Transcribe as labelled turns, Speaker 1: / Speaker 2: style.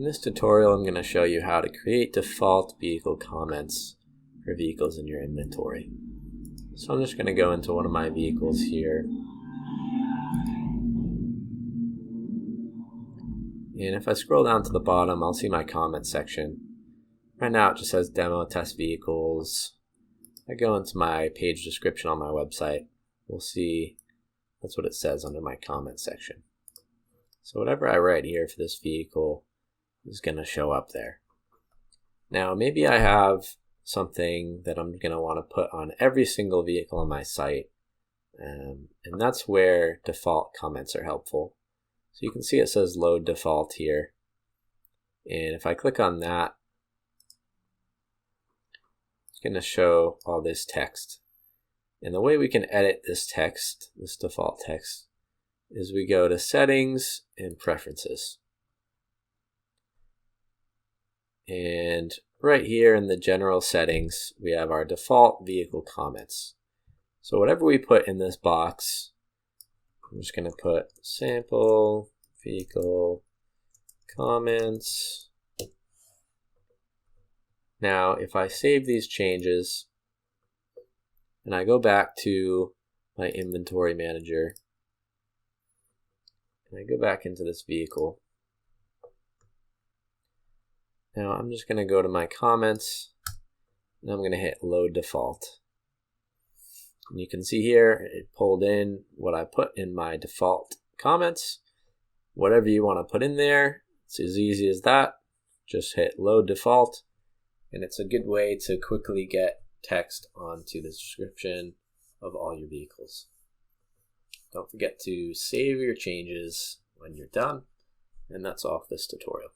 Speaker 1: In this tutorial, I'm going to show you how to create default vehicle comments for vehicles in your inventory. So I'm just going to go into one of my vehicles here. And if I scroll down to the bottom, I'll see my comment section. Right now it just says demo test vehicles. I go into my page description on my website. We'll see that's what it says under my comment section. So whatever I write here for this vehicle is going to show up there. Now maybe I have something that I'm going to want to put on every single vehicle on my site, and that's where default comments are helpful. So you can see it says load default here, and if I click on that, it's going to show all this text. And the way we can edit this text, this default text, is we go to settings and preferences. And right here in the general settings, we have our default vehicle comments. So whatever we put in this box, I'm just going to put sample vehicle comments. Now, if I save these changes and I go back to my inventory manager and I go back into this vehicle, now I'm just going to go to my comments and I'm going to hit load default. And you can see here it pulled in what I put in my default comments. Whatever you want to put in there, it's as easy as that. Just hit load default, and it's a good way to quickly get text onto the description of all your vehicles. Don't forget to save your changes when you're done, and that's all for this tutorial.